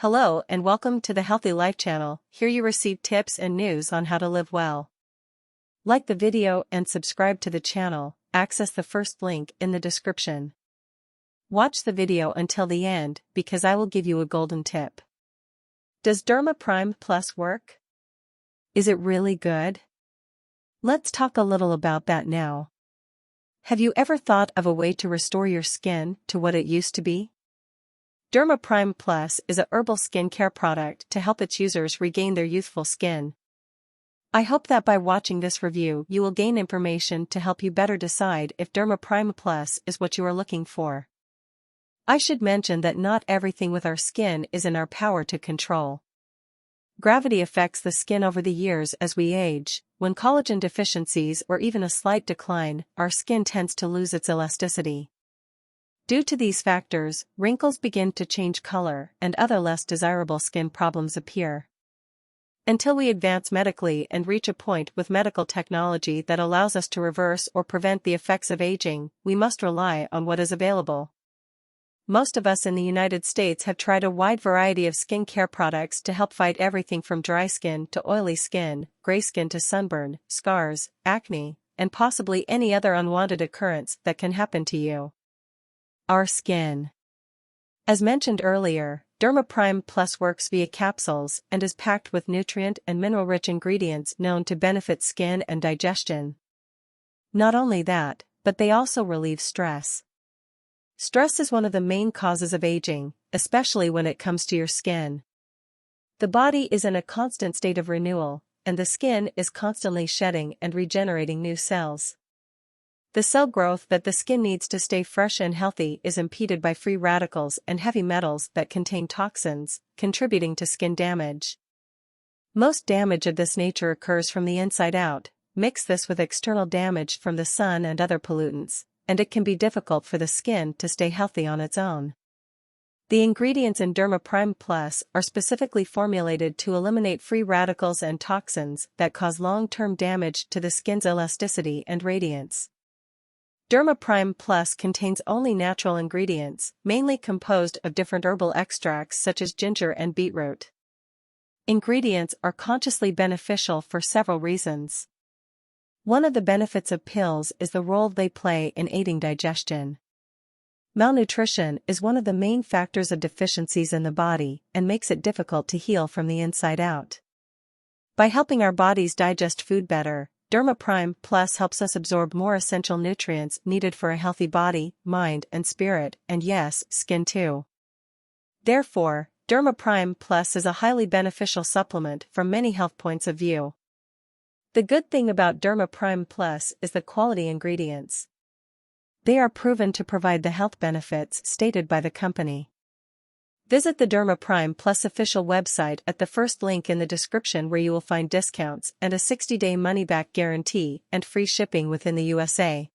Hello and welcome to the Healthy Life channel. Here you receive tips and news on how to live well. Like the video and subscribe to the channel. Access the first link in the description. Watch the video until the end because I will give you a golden tip. Does Derma Prime Plus work? Is it really good? Let's talk a little about that now. Have you ever thought of a way to restore your skin to what it used to be? Derma Prime Plus is a herbal skincare product to help its users regain their youthful skin. I hope that by watching this review you will gain information to help you better decide if Derma Prime Plus is what you are looking for. I should mention that not everything with our skin is in our power to control. Gravity affects the skin over the years as we age. When collagen deficiencies or even a slight decline, our skin tends to lose its elasticity. Due to these factors, wrinkles begin to change color and other less desirable skin problems appear. Until we advance medically and reach a point with medical technology that allows us to reverse or prevent the effects of aging, we must rely on what is available. Most of us in the United States have tried a wide variety of skincare products to help fight everything from dry skin to oily skin, gray skin to sunburn, scars, acne, and possibly any other unwanted occurrence that can happen to you. Our skin. As mentioned earlier, Derma Prime Plus works via capsules and is packed with nutrient and mineral-rich ingredients known to benefit skin and digestion. Not only that, but they also relieve stress. Stress is one of the main causes of aging, especially when it comes to your skin. The body is in a constant state of renewal, and the skin is constantly shedding and regenerating new cells. The cell growth that the skin needs to stay fresh and healthy is impeded by free radicals and heavy metals that contain toxins, contributing to skin damage. Most damage of this nature occurs from the inside out. Mix this with external damage from the sun and other pollutants, and it can be difficult for the skin to stay healthy on its own. The ingredients in Derma Prime Plus are specifically formulated to eliminate free radicals and toxins that cause long-term damage to the skin's elasticity and radiance. Derma Prime Plus contains only natural ingredients, mainly composed of different herbal extracts such as ginger and beetroot. Ingredients are consciously beneficial for several reasons. One of the benefits of pills is the role they play in aiding digestion. Malnutrition is one of the main factors of deficiencies in the body and makes it difficult to heal from the inside out. By helping our bodies digest food better, Derma Prime Plus helps us absorb more essential nutrients needed for a healthy body, mind and spirit, and yes, skin too. Therefore, Derma Prime Plus is a highly beneficial supplement from many health points of view. The good thing about Derma Prime Plus is the quality ingredients. They are proven to provide the health benefits stated by the company. Visit the Derma Prime Plus official website at the first link in the description where you will find discounts and a 60-day money-back guarantee and free shipping within the USA.